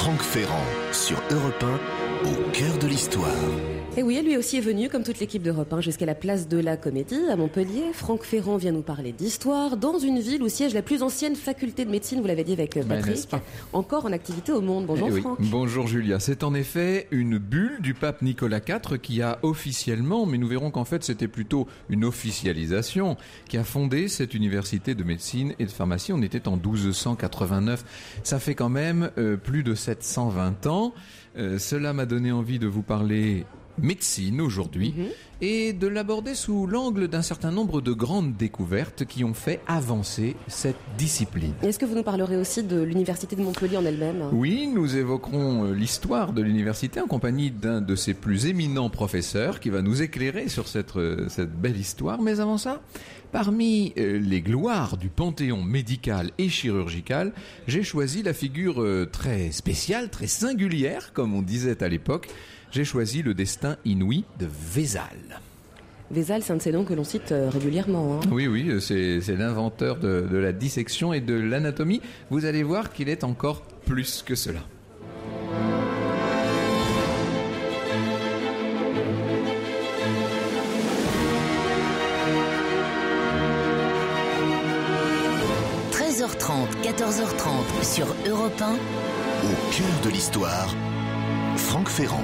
Franck Ferrand sur Europe 1, au cœur de l'histoire. Et oui, lui aussi est venu, comme toute l'équipe d'Europe 1, jusqu'à la place de la Comédie, à Montpellier. Franck Ferrand vient nous parler d'histoire, dans une ville où siège la plus ancienne faculté de médecine, vous l'avez dit avec Patrick, encore en activité au monde. Bonjour Franck. Bonjour Julia. C'est en effet une bulle du pape Nicolas IV qui a officiellement, mais nous verrons qu'en fait c'était plutôt une officialisation, qui a fondé cette université de médecine et de pharmacie. On était en 1289. Ça fait quand même plus de 720 ans. Cela m'a donné envie de vous parler médecine aujourd'hui et de l'aborder sous l'angle d'un certain nombre de grandes découvertes qui ont fait avancer cette discipline. Est-ce que vous nous parlerez aussi de l'université de Montpellier en elle-même ? Oui, nous évoquerons l'histoire de l'université en compagnie d'un de ses plus éminents professeurs qui va nous éclairer sur cette belle histoire. Mais avant ça, parmi les gloires du panthéon médical et chirurgical, j'ai choisi la figure très spéciale, très singulière, comme on disait à l'époque. J'ai choisi le destin inouï de Vézal. Vézal, c'est un de ces noms que l'on cite régulièrement. Oui, c'est l'inventeur de la dissection et de l'anatomie. Vous allez voir qu'il est encore plus que cela. – 13h30, 14h30 sur Europe 1. Au cœur de l'histoire, Franck Ferrand.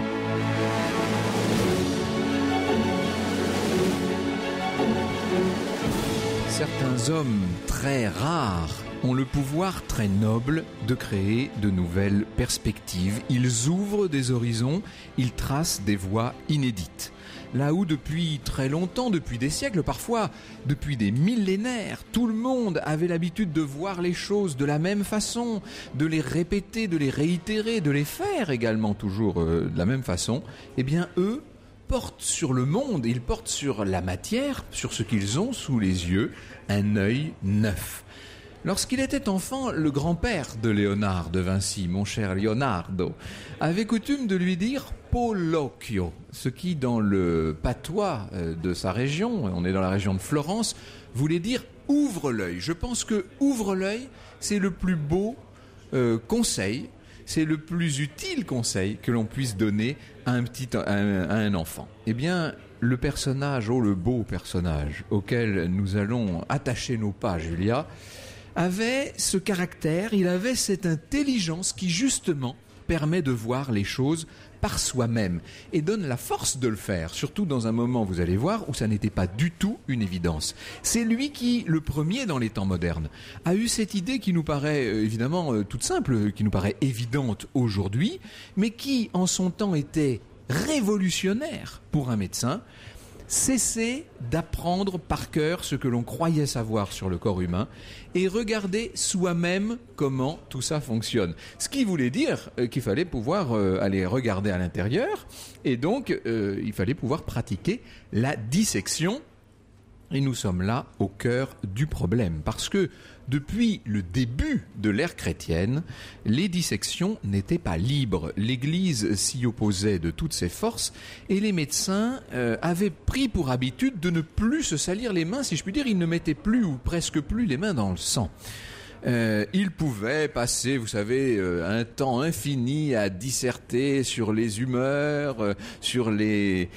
Certains hommes très rares ont le pouvoir très noble de créer de nouvelles perspectives. Ils ouvrent des horizons, ils tracent des voies inédites. Là où depuis très longtemps, depuis des siècles, parfois depuis des millénaires, tout le monde avait l'habitude de voir les choses de la même façon, de les répéter, de les réitérer, de les faire également toujours de la même façon, eh bien eux portent sur le monde, ils portent sur la matière, sur ce qu'ils ont sous les yeux, un œil neuf. Lorsqu'il était enfant, le grand-père de Léonard de Vinci, mon cher Leonardo, avait coutume de lui dire « Polocchio », ce qui, dans le patois de sa région, on est dans la région de Florence, voulait dire « ouvre l'œil ». Je pense que « ouvre l'œil », c'est le plus beau conseil, c'est le plus utile conseil que l'on puisse donner à un enfant. Eh bien, le personnage, le beau personnage auquel nous allons attacher nos pas, Julia, avait ce caractère, il avait cette intelligence qui justement permet de voir les choses par soi-même et donne la force de le faire, surtout dans un moment, vous allez voir, où ça n'était pas du tout une évidence. C'est lui qui, le premier dans les temps modernes, a eu cette idée qui nous paraît évidemment toute simple, qui nous paraît évidente aujourd'hui, mais qui en son temps était révolutionnaire pour un médecin. Cesser d'apprendre par cœur ce que l'on croyait savoir sur le corps humain et regarder soi-même comment tout ça fonctionne. Ce qui voulait dire qu'il fallait pouvoir aller regarder à l'intérieur et donc il fallait pouvoir pratiquer la dissection. Et nous sommes là au cœur du problème parce que depuis le début de l'ère chrétienne, les dissections n'étaient pas libres. L'Église s'y opposait de toutes ses forces et les médecins avaient pris pour habitude de ne plus se salir les mains, si je puis dire. Ils ne mettaient plus ou presque plus les mains dans le sang. Il pouvait passer, vous savez, un temps infini à disserter sur les humeurs, sur les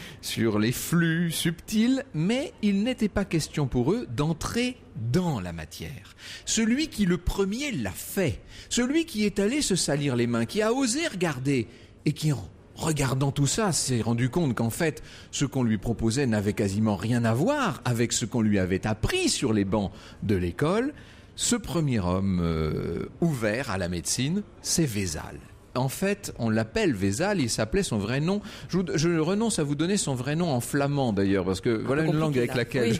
flux subtils, mais il n'était pas question pour eux d'entrer dans la matière. Celui qui le premier l'a fait, celui qui est allé se salir les mains, qui a osé regarder et qui en regardant tout ça, s'est rendu compte qu'en fait, ce qu'on lui proposait n'avait quasiment rien à voir avec ce qu'on lui avait appris sur les bancs de l'école. Ce premier homme ouvert à la médecine, c'est Vézal. En fait, on l'appelle Vézal, il s'appelait son vrai nom. Je renonce à vous donner son vrai nom en flamand d'ailleurs, parce que voilà une langue avec laquelle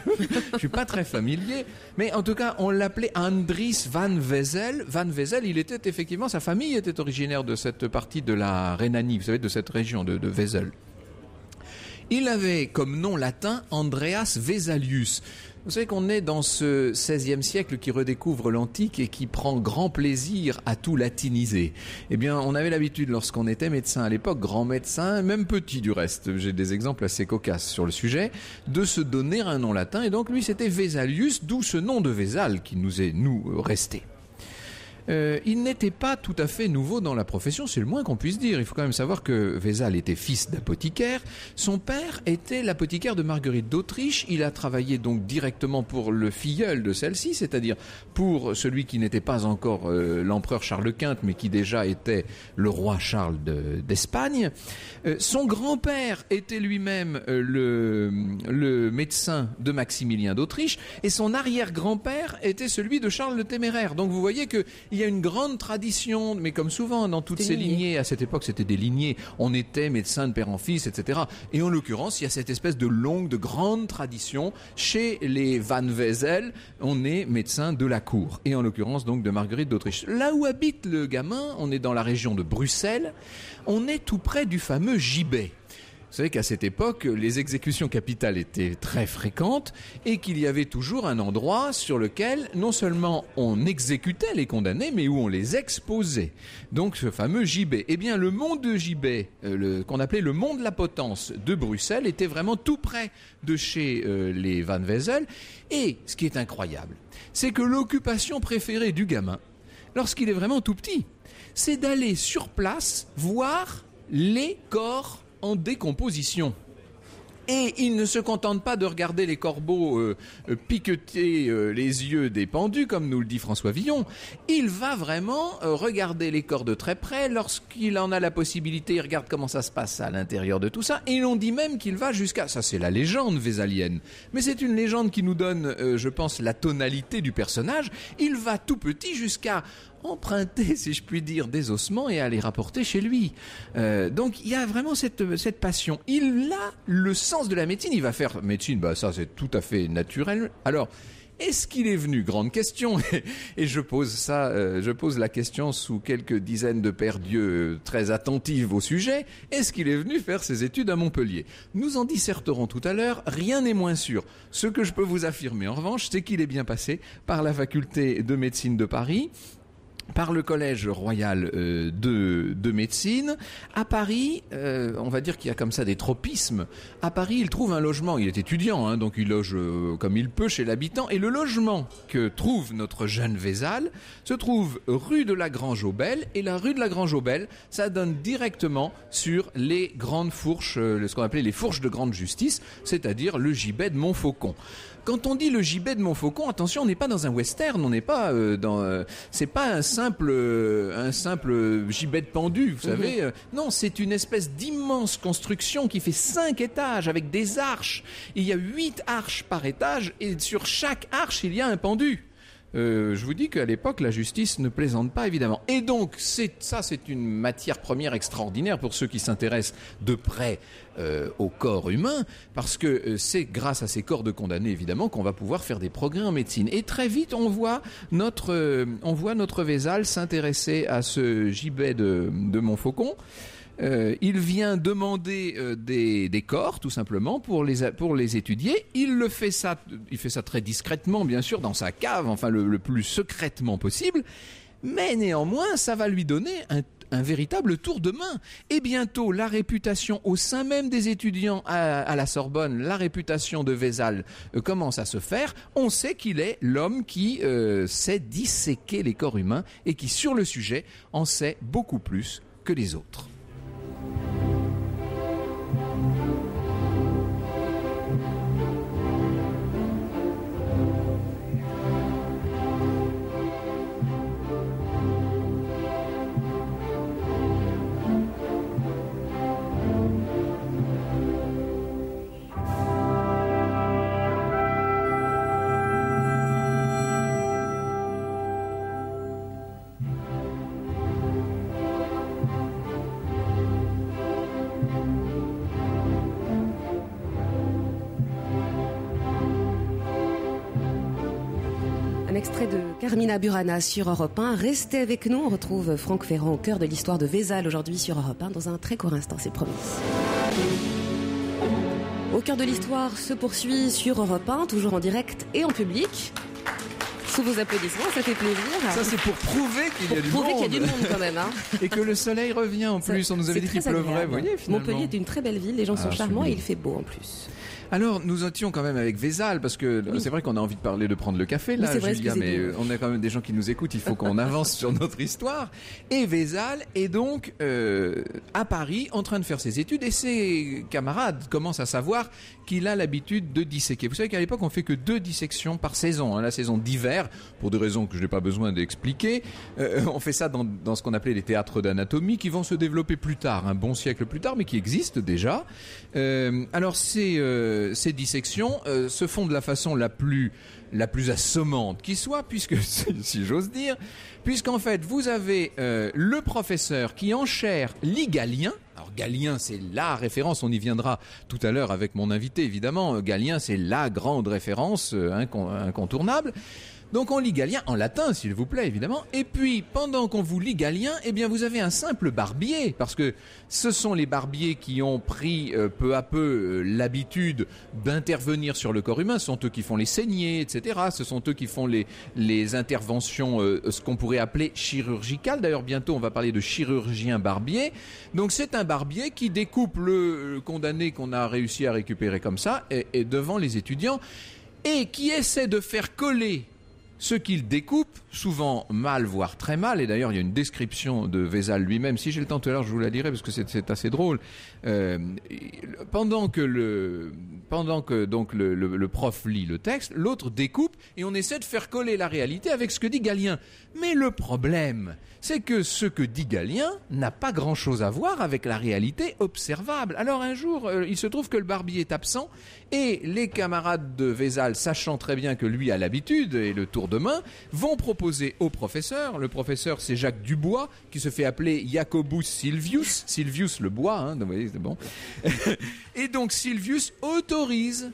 je suis pas très familier. Mais en tout cas, on l'appelait Andries van Vézel. Van Vézel, il était effectivement, sa famille était originaire de cette partie de la Rhénanie, vous savez, de cette région de Vézel. Il avait comme nom latin Andreas Vesalius. Vous savez qu'on est dans ce XVIe siècle qui redécouvre l'antique et qui prend grand plaisir à tout latiniser. Eh bien, on avait l'habitude, lorsqu'on était médecin à l'époque, grand médecin, même petit du reste, j'ai des exemples assez cocasses sur le sujet, de se donner un nom latin. Et donc, lui, c'était Vesalius, d'où ce nom de Vézal qui nous est, resté. il n'était pas tout à fait nouveau dans la profession, c'est le moins qu'on puisse dire. Il faut quand même savoir que Vézal était fils d'apothicaire. Son père était l'apothicaire de Marguerite d'Autriche. Il a travaillé donc directement pour le filleul de celle-ci, c'est-à-dire pour celui qui n'était pas encore l'empereur Charles Quint, mais qui déjà était le roi Charles d'Espagne. Son grand-père était lui-même le médecin de Maximilien d'Autriche, et son arrière-grand-père était celui de Charles le Téméraire. Donc vous voyez qu'il y a une grande tradition, mais comme souvent dans toutes ces lignées, à cette époque c'était des lignées, on était médecin de père en fils, etc. Et en l'occurrence, il y a cette espèce de grande tradition chez les Van Wezel, on est médecin de la cour, et en l'occurrence donc de Marguerite d'Autriche. Là où habite le gamin, on est dans la région de Bruxelles, on est tout près du fameux gibet. Vous savez qu'à cette époque, les exécutions capitales étaient très fréquentes et qu'il y avait toujours un endroit sur lequel non seulement on exécutait les condamnés, mais où on les exposait. Donc ce fameux gibet. Eh bien, le mont de Gibet, qu'on appelait le mont de la Potence de Bruxelles, était vraiment tout près de chez les Van Wezel. Et ce qui est incroyable, c'est que l'occupation préférée du gamin, lorsqu'il est vraiment tout petit, c'est d'aller sur place voir les corps en décomposition. Et il ne se contente pas de regarder les corbeaux piqueter les yeux des pendus, comme nous le dit François Villon. Il va vraiment regarder les corps de très près. Lorsqu'il en a la possibilité, il regarde comment ça se passe à l'intérieur de tout ça. Et l'on dit même qu'il va jusqu'à... Ça, c'est la légende vésalienne. Mais c'est une légende qui nous donne, je pense, la tonalité du personnage. Il va tout petit jusqu'à emprunter, si je puis dire, des ossements et à les rapporter chez lui. Donc il y a vraiment cette passion. Il a le sens de la médecine. Il va faire médecine, ça c'est tout à fait naturel. Alors, est-ce qu'il est venu? Grande question. Et je pose la question sous quelques dizaines de pères Dieu très attentifs au sujet. Est-ce qu'il est venu faire ses études à Montpellier? Nous en disserterons tout à l'heure. Rien n'est moins sûr. Ce que je peux vous affirmer, en revanche, c'est qu'il est bien passé par la faculté de médecine de Paris, par le collège royal de médecine. À Paris, on va dire qu'il y a comme ça des tropismes. À Paris, il trouve un logement. Il est étudiant, donc il loge comme il peut chez l'habitant. Et le logement que trouve notre jeune Vézal se trouve rue de la Grange-aux-Belles. Et la rue de la Grange-aux-Belles, ça donne directement sur les grandes fourches, ce qu'on appelait les fourches de grande justice, c'est-à-dire le gibet de Montfaucon. Quand on dit le gibet de Montfaucon, attention, on n'est pas dans un western, on n'est pas c'est pas un simple gibet de pendu, vous savez. Non, c'est une espèce d'immense construction qui fait 5 étages avec des arches. Il y a 8 arches par étage et sur chaque arche, il y a un pendu. Je vous dis qu'à l'époque, la justice ne plaisante pas, évidemment. Et donc, c'est une matière première extraordinaire pour ceux qui s'intéressent de près au corps humain, parce que c'est grâce à ces corps de condamnés, évidemment, qu'on va pouvoir faire des progrès en médecine. Et très vite, on voit notre Vézal s'intéresser à ce gibet de Montfaucon. Il vient demander des corps, tout simplement, pour les étudier. Il fait ça très discrètement, bien sûr, dans sa cave, enfin le plus secrètement possible. Mais néanmoins, ça va lui donner un véritable tour de main. Et bientôt, la réputation au sein même des étudiants à la Sorbonne, la réputation de Vézal commence à se faire. On sait qu'il est l'homme qui sait disséquer les corps humains et qui, sur le sujet, en sait beaucoup plus que les autres. Extrait de Carmina Burana sur Europe 1. Restez avec nous, on retrouve Franck Ferrand au cœur de l'histoire de Vézal aujourd'hui sur Europe 1 dans un très court instant, c'est promis. Au cœur de l'histoire se poursuit sur Europe 1, toujours en direct et en public. Sous vos applaudissements, ça fait plaisir. Ça, c'est pour prouver qu'il y a du monde. Prouver qu'il y a du monde quand même. Et que le soleil revient en plus. On nous avait dit qu'il pleuvrait, vous voyez, finalement. Montpellier est une très belle ville, les gens sont charmants et il fait beau en plus. Alors, nous étions quand même avec Vézal, parce que c'est vrai qu'on a envie de prendre le café, là, vrai, Julia, mais on a quand même des gens qui nous écoutent, il faut qu'on avance sur notre histoire. Et Vézal est donc à Paris, en train de faire ses études, et ses camarades commencent à savoir qu'il a l'habitude de disséquer. Vous savez qu'à l'époque, on fait que 2 dissections par saison, la saison d'hiver, pour des raisons que je n'ai pas besoin d'expliquer. On fait ça dans ce qu'on appelait les théâtres d'anatomie, qui vont se développer plus tard, un bon siècle plus tard, mais qui existent déjà. Alors, ces dissections se font de la façon la plus assommante qui soit, puisque, si j'ose dire, puisqu'en fait, vous avez le professeur qui enchère lit Galien. Alors Galien, c'est la référence, on y viendra tout à l'heure avec mon invité, évidemment. Galien, c'est la grande référence incontournable. Donc on lit Galien, en latin s'il vous plaît évidemment, et puis pendant qu'on vous lit Galien, eh bien vous avez un simple barbier, parce que ce sont les barbiers qui ont pris peu à peu l'habitude d'intervenir sur le corps humain, ce sont eux qui font les saignées, etc. Ce sont eux qui font les interventions, ce qu'on pourrait appeler chirurgicales. D'ailleurs bientôt on va parler de chirurgien barbier. Donc c'est un barbier qui découpe le condamné qu'on a réussi à récupérer comme ça, et devant les étudiants, et qui essaie de faire coller ce qu'il découpe, souvent mal, voire très mal, et d'ailleurs il y a une description de Vézal lui-même, si j'ai le temps tout à l'heure je vous la dirai parce que c'est assez drôle, pendant que donc le prof lit le texte, l'autre découpe et on essaie de faire coller la réalité avec ce que dit Galien. Mais le problème, c'est que ce que dit Galien n'a pas grand-chose à voir avec la réalité observable. Alors un jour, il se trouve que le barbier est absent et les camarades de Vézal, sachant très bien que lui a l'habitude et le tour de main, vont proposer au professeur, le professeur c'est Jacques Dubois, qui se fait appeler Jacobus Silvius, Silvius le bois, vous voyez, c'est bon. Et donc Silvius autorise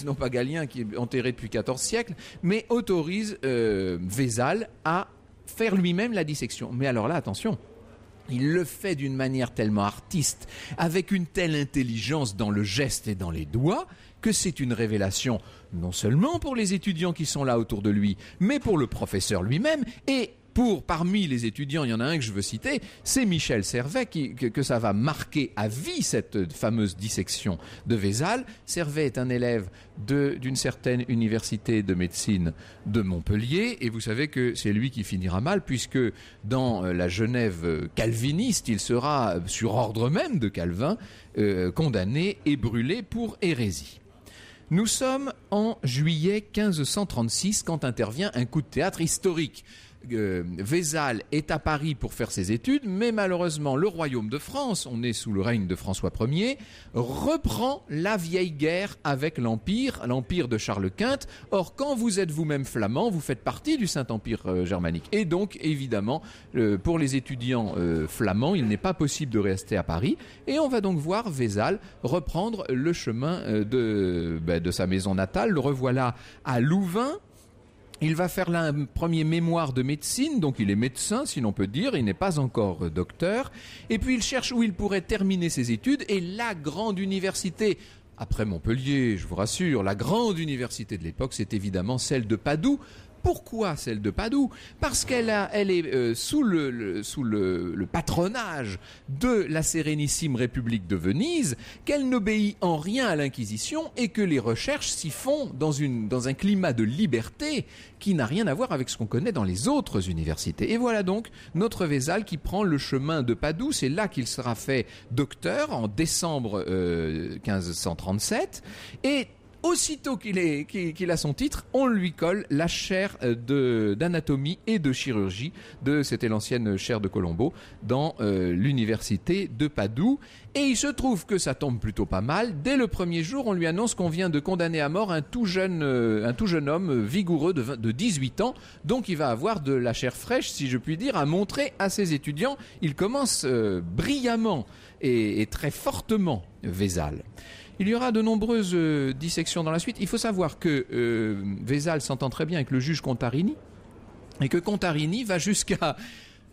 non pas Galien qui est enterré depuis 14 siècles, mais autorise Vézal à faire lui-même la dissection. Mais alors là, attention, il le fait d'une manière tellement artiste, avec une telle intelligence dans le geste et dans les doigts, que c'est une révélation non seulement pour les étudiants qui sont là autour de lui, mais pour le professeur lui-même, et parmi les étudiants, il y en a un que je veux citer, c'est Michel Servet, que ça va marquer à vie, cette fameuse dissection de Vézal. Servet est un élève d'une certaine université de médecine de Montpellier, et vous savez que c'est lui qui finira mal, puisque dans la Genève calviniste, il sera, sur ordre même de Calvin, condamné et brûlé pour hérésie. Nous sommes en juillet 1536 quand intervient un coup de théâtre historique. Vézal est à Paris pour faire ses études, mais malheureusement le royaume de France, on est sous le règne de François Ier, reprend la vieille guerre avec l'Empire de Charles Quint. Or, quand vous êtes vous-même flamand, vous faites partie du Saint-Empire germanique. Et donc, évidemment, pour les étudiants flamands, il n'est pas possible de rester à Paris. Et on va donc voir Vézal reprendre le chemin de sa maison natale. Le revoilà à Louvain. Il va faire là un premier mémoire de médecine, donc il est médecin, si l'on peut dire, il n'est pas encore docteur. Et puis il cherche où il pourrait terminer ses études, et la grande université, après Montpellier, je vous rassure, la grande université de l'époque, c'est évidemment celle de Padoue. Pourquoi celle de Padoue ? Parce qu'elle est sous le patronage de la Sérénissime République de Venise, qu'elle n'obéit en rien à l'Inquisition et que les recherches s'y font dans un climat de liberté qui n'a rien à voir avec ce qu'on connaît dans les autres universités. Et voilà donc notre Vézal qui prend le chemin de Padoue. C'est là qu'il sera fait docteur en décembre 1537 et aussitôt qu'il a son titre, on lui colle la chaire d'anatomie et de chirurgie c'était l'ancienne chaire de Colombo, dans l'université de Padoue. Et il se trouve que ça tombe plutôt pas mal. Dès le premier jour, on lui annonce qu'on vient de condamner à mort un tout jeune homme vigoureux de 18 ans. Donc il va avoir de la chair fraîche, si je puis dire, à montrer à ses étudiants. Il commence brillamment et très fortement, Vézal. Il y aura de nombreuses dissections dans la suite. Il faut savoir que Vézal s'entend très bien avec le juge Contarini et que Contarini va jusqu'à,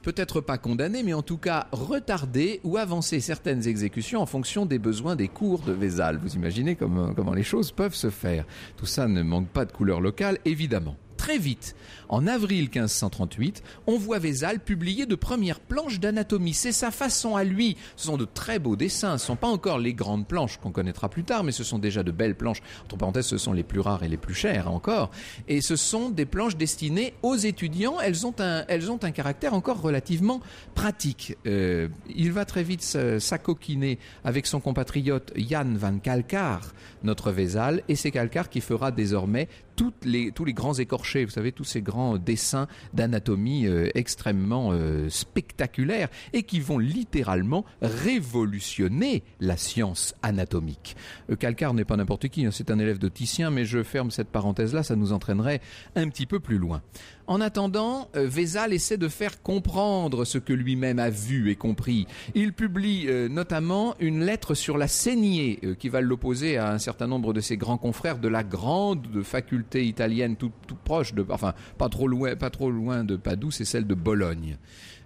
peut-être pas condamner, mais en tout cas retarder ou avancer certaines exécutions en fonction des besoins des cours de Vézal. Vous imaginez comment les choses peuvent se faire. Tout ça ne manque pas de couleur locale, évidemment. très vite, en avril 1538, on voit Vézal publier de premières planches d'anatomie. C'est sa façon à lui. Ce sont de très beaux dessins. Ce ne sont pas encore les grandes planches qu'on connaîtra plus tard, mais ce sont déjà de belles planches. Entre parenthèses, ce sont les plus rares et les plus chères encore. Et ce sont des planches destinées aux étudiants. Elles ont un caractère encore relativement pratique. Il va très vite s'acoquiner avec son compatriote Jan van Calcar, notre Vézal, et c'est Calcar qui fera désormais tous les grands écorchés, vous savez, tous ces grands dessins d'anatomie extrêmement spectaculaires et qui vont littéralement révolutionner la science anatomique. Calcar n'est pas n'importe qui, hein, c'est un élève de Titien, mais je ferme cette parenthèse-là, ça nous entraînerait un petit peu plus loin. En attendant, Vézal essaie de faire comprendre ce que lui-même a vu et compris. Il publie notamment une lettre sur la saignée qui va l'opposer à un certain nombre de ses grands confrères de la grande faculté italienne tout proche de, enfin pas trop loin de Padoue, c'est celle de Bologne.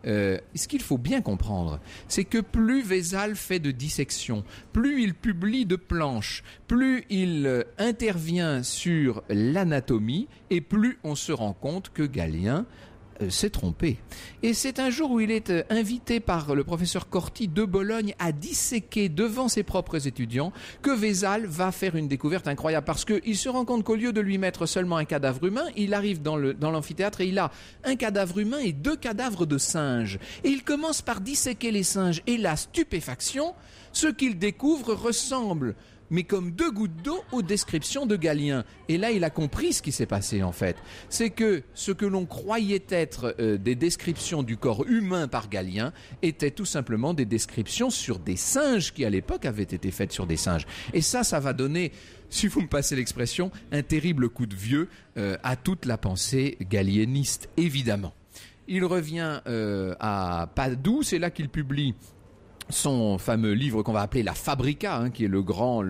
Ce qu'il faut bien comprendre, c'est que plus Vézal fait de dissections, plus il publie de planches, plus il intervient sur l'anatomie et plus on se rend compte que Galien s'est trompé. Et c'est un jour où il est invité par le professeur Corti de Bologne à disséquer devant ses propres étudiants que Vézal va faire une découverte incroyable parce qu'il se rend compte qu'au lieu de lui mettre seulement un cadavre humain, il arrive dans l'amphithéâtre et il a un cadavre humain et 2 cadavres de singes. Et il commence par disséquer les singes et la stupéfaction, ce qu'il découvre ressemble mais comme 2 gouttes d'eau aux descriptions de Galien. Et là, il a compris ce qui s'est passé en fait. C'est que ce que l'on croyait être des descriptions du corps humain par Galien étaient tout simplement des descriptions sur des singes qui à l'époque avaient été faites sur des singes. Et ça va donner, si vous me passez l'expression, un terrible coup de vieux à toute la pensée galiéniste, évidemment. Il revient à Padoue, c'est là qu'il publie son fameux livre qu'on va appeler la Fabrica, hein, qui est le grand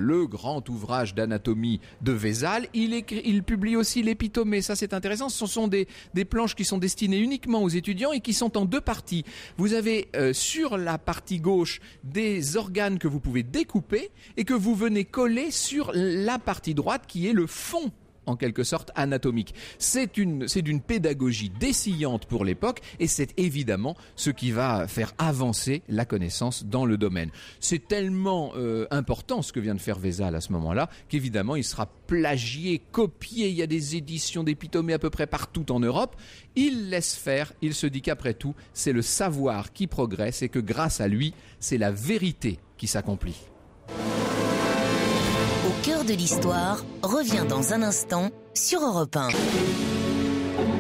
ouvrage d'anatomie de Vézal. Il publie aussi l'Épitomée, ça c'est intéressant, ce sont des planches qui sont destinées uniquement aux étudiants et qui sont en 2 parties. Vous avez sur la partie gauche des organes que vous pouvez découper et que vous venez coller sur la partie droite qui est le fond en quelque sorte anatomique. C'est d'une pédagogie dessillante pour l'époque et c'est évidemment ce qui va faire avancer la connaissance dans le domaine. C'est tellement important ce que vient de faire Vézal à ce moment-là qu'évidemment il sera plagié, copié. Il y a des éditions d'Épitomée à peu près partout en Europe. Il laisse faire, il se dit qu'après tout, c'est le savoir qui progresse et que grâce à lui, c'est la vérité qui s'accomplit. Au cœur de l'histoire revient dans un instant sur Europe 1.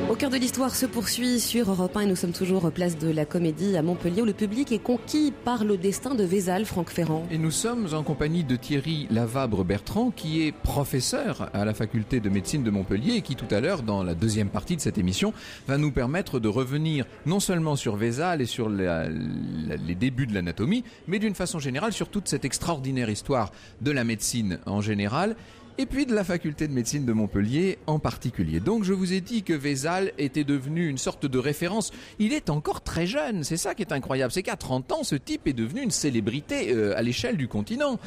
Au cœur de l'histoire se poursuit sur Europe 1 et nous sommes toujours place de la Comédie à Montpellier où le public est conquis par le destin de Vézal, Franck Ferrand. Et nous sommes en compagnie de Thierry Lavabre-Bertrand qui est professeur à la faculté de médecine de Montpellier et qui tout à l'heure, dans la deuxième partie de cette émission, va nous permettre de revenir non seulement sur Vézal et sur les débuts de l'anatomie, mais d'une façon générale sur toute cette extraordinaire histoire de la médecine en général et puis de la faculté de médecine de Montpellier en particulier. Donc je vous ai dit que Vézal était devenu une sorte de référence. Il est encore très jeune, c'est ça qui est incroyable. C'est qu'à 30 ans, ce type est devenu une célébrité à l'échelle du continent.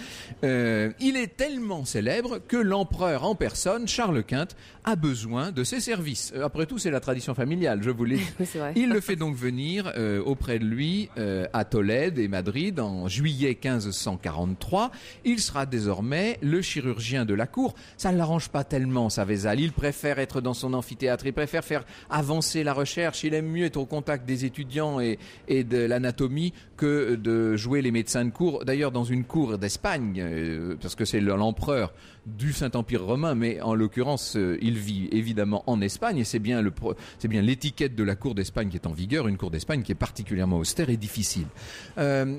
Il est tellement célèbre que l'empereur en personne, Charles Quint, a besoin de ses services. Après tout, c'est la tradition familiale, je vous l'ai dit. Oui, c'est vrai. Il le fait donc venir auprès de lui à Tolède et Madrid en juillet 1543. Il sera désormais le chirurgien de la cour. Ça ne l'arrange pas tellement, ça, Vézal. Il préfère être dans son amphithéâtre, il préfère faire avancer la recherche, il aime mieux être au contact des étudiants et de l'anatomie que de jouer les médecins de cour. D'ailleurs, dans une cour d'Espagne, parce que c'est l'empereur du Saint-Empire romain, mais en l'occurrence, il vit évidemment en Espagne et c'est bien l'étiquette de la cour d'Espagne qui est en vigueur, une cour d'Espagne qui est particulièrement austère et difficile.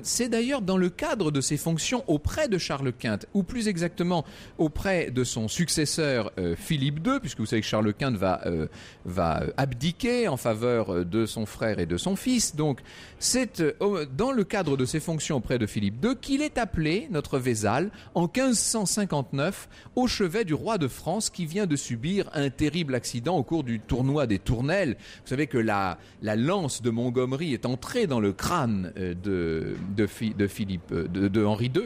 C'est d'ailleurs dans le cadre de ses fonctions auprès de Charles Quint, ou plus exactement auprès de son successeur Philippe II, puisque vous savez que Charles Quint va abdiquer en faveur de son frère et de son fils. Donc c'est dans le cadre de ses fonctions auprès de Philippe II qu'il est appelé, notre Vézal, en 1559 au chevet du roi de France qui vient de subir un terrible accident au cours du tournoi des Tournelles. Vous savez que la lance de Montgomery est entrée dans le crâne de Henri II,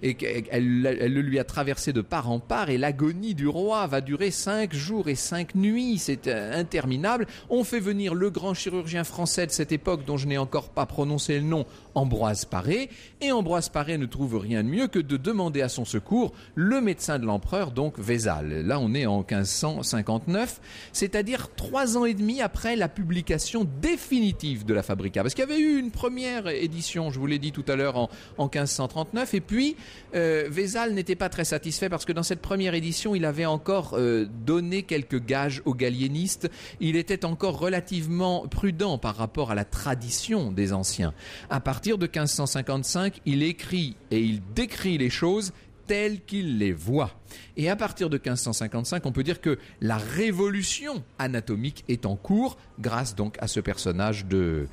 et qu'elle le lui a traversé de part en part et l'agonie du roi va durer 5 jours et 5 nuits. C'est interminable. On fait venir le grand chirurgien français de cette époque, dont je n'ai encore pas prononcé le nom, Ambroise Paré. Et Ambroise Paré ne trouve rien de mieux que de demander à son secours le médecin de l'empereur, donc Vézal. Là, on est en 1559, c'est-à-dire 3 ans et demi après la publication définitive de la Fabrica. Parce qu'il y avait eu une première édition, je vous l'ai dit tout à l'heure, en 1539, et puis Vézal n'était pas très satisfait parce que dans cette première édition, il avait encore donné quelques gages aux galliénistes. Il était encore relativement prudent par rapport à la tradition des anciens. À partir de 1555, il écrit et il décrit les choses telles qu'il les voit. Et à partir de 1555, on peut dire que la révolution anatomique est en cours grâce donc à ce personnage de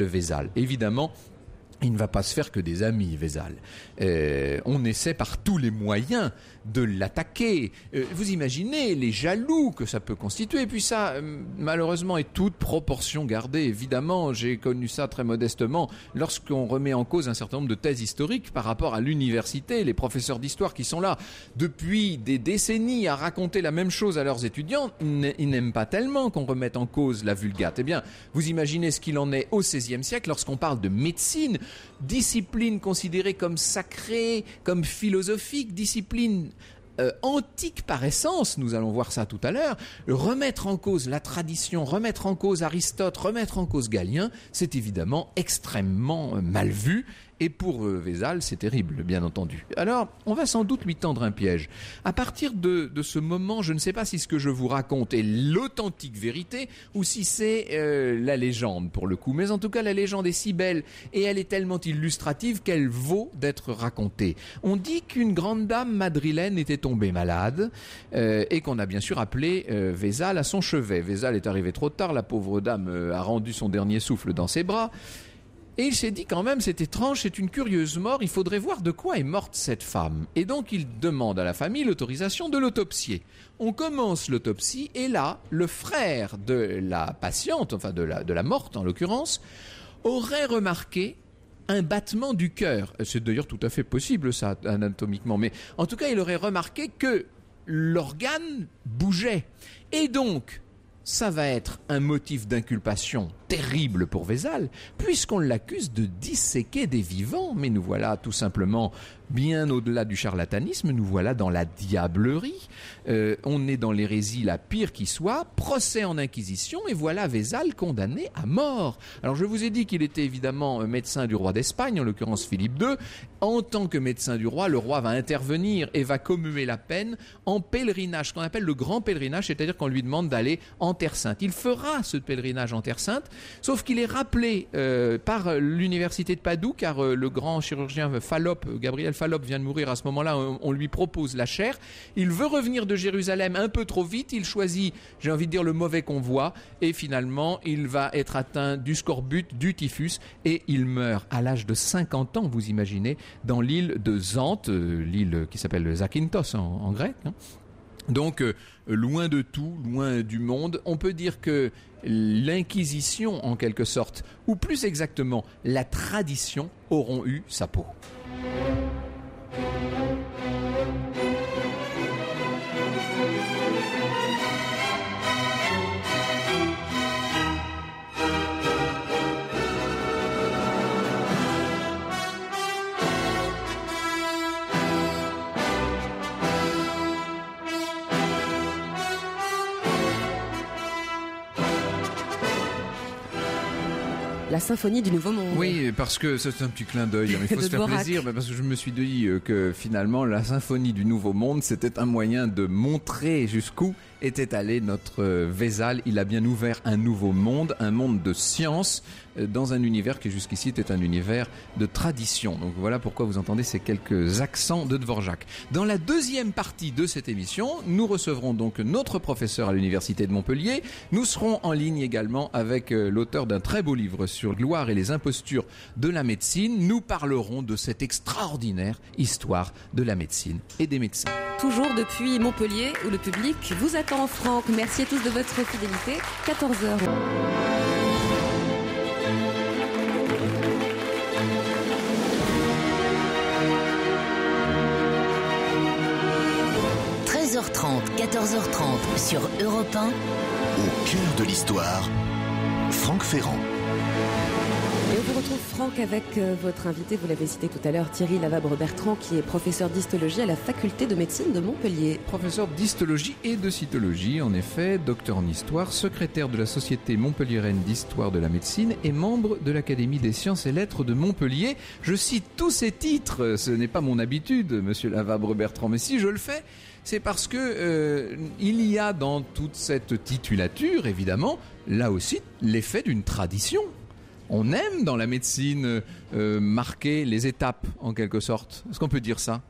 Vézal. Évidemment, il ne va pas se faire que des amis, Vézal. On essaie par tous les moyens de l'attaquer. Vous imaginez les jaloux que ça peut constituer. Et puis ça, malheureusement, est toute proportion gardée. Évidemment, j'ai connu ça très modestement lorsqu'on remet en cause un certain nombre de thèses historiques par rapport à l'université. Les professeurs d'histoire qui sont là depuis des décennies à raconter la même chose à leurs étudiants, ils n'aiment pas tellement qu'on remette en cause la Vulgate. Eh bien, vous imaginez ce qu'il en est au XVIe siècle lorsqu'on parle de médecine, discipline considérée comme sacrée, comme philosophique, discipline antique par essence, nous allons voir ça tout à l'heure. Remettre en cause la tradition, remettre en cause Aristote, remettre en cause Galien, c'est évidemment extrêmement mal vu. Et pour Vézal, c'est terrible, bien entendu. Alors, on va sans doute lui tendre un piège. À partir de ce moment, je ne sais pas si ce que je vous raconte est l'authentique vérité ou si c'est la légende, pour le coup. Mais en tout cas, la légende est si belle et elle est tellement illustrative qu'elle vaut d'être racontée. On dit qu'une grande dame madrilène était tombée malade et qu'on a bien sûr appelé Vézal à son chevet. Vézal est arrivé trop tard, la pauvre dame a rendu son dernier souffle dans ses bras. Et il s'est dit quand même, c'est étrange, c'est une curieuse mort, il faudrait voir de quoi est morte cette femme. Et donc il demande à la famille l'autorisation de l'autopsier. On commence l'autopsie et là, le frère de la patiente, enfin de la morte en l'occurrence, aurait remarqué un battement du cœur. C'est d'ailleurs tout à fait possible ça, anatomiquement, mais en tout cas il aurait remarqué que l'organe bougeait. Et donc, ça va être un motif d'inculpation terrible pour Vézal, puisqu'on l'accuse de disséquer des vivants. Mais nous voilà tout simplement bien au-delà du charlatanisme, nous voilà dans la diablerie. On est dans l'hérésie la pire qui soit, procès en inquisition, et voilà Vézal condamné à mort. Alors je vous ai dit qu'il était évidemment médecin du roi d'Espagne, en l'occurrence Philippe II. En tant que médecin du roi, le roi va intervenir et va commuer la peine en pèlerinage, ce qu'on appelle le grand pèlerinage, c'est-à-dire qu'on lui demande d'aller en Terre Sainte. Il fera ce pèlerinage en Terre Sainte, sauf qu'il est rappelé par l'université de Padoue, car le grand chirurgien Gabriel Fallope vient de mourir à ce moment-là, on lui propose la chair. Il veut revenir de Jérusalem un peu trop vite, il choisit, j'ai envie de dire, le mauvais convoi, et finalement, il va être atteint du scorbut, du typhus, et il meurt à l'âge de 50 ans, vous imaginez, dans l'île de Zante, l'île qui s'appelle Zakynthos en grec, hein. Donc, loin de tout, loin du monde, on peut dire que l'Inquisition, en quelque sorte, ou plus exactement, la tradition, auront eu sa peau. La symphonie du Nouveau Monde. Oui, parce que c'est un petit clin d'œil, mais il faut se faire plaisir, parce que je me suis dit que finalement la symphonie du Nouveau Monde, c'était un moyen de montrer jusqu'où était allé notre Vézal. Il a bien ouvert un nouveau monde, un monde de science, dans un univers qui jusqu'ici était un univers de tradition. Donc voilà pourquoi vous entendez ces quelques accents de Dvorak. Dans la deuxième partie de cette émission, nous recevrons donc notre professeur à l'université de Montpellier. Nous serons en ligne également avec l'auteur d'un très beau livre sur Gloire et les impostures de la médecine. Nous parlerons de cette extraordinaire histoire de la médecine et des médecins. Toujours depuis Montpellier, où le public vous attend. Franck, merci à tous de votre fidélité. 14h. 13h30, 14h30 sur Europe 1. Au cœur de l'histoire, Franck Ferrand. Et on vous retrouve, Franck, avec votre invité, vous l'avez cité tout à l'heure, Thierry Lavabre-Bertrand, qui est professeur d'histologie à la faculté de médecine de Montpellier. Professeur d'histologie et de cytologie, en effet, docteur en histoire, secrétaire de la Société montpelliéraine d'histoire de la médecine et membre de l'Académie des sciences et lettres de Montpellier. Je cite tous ces titres, ce n'est pas mon habitude, monsieur Lavabre-Bertrand, mais si je le fais, c'est parce que il y a dans toute cette titulature, évidemment, là aussi, l'effet d'une tradition. On aime dans la médecine marquer les étapes, en quelque sorte. Est-ce qu'on peut dire ça ?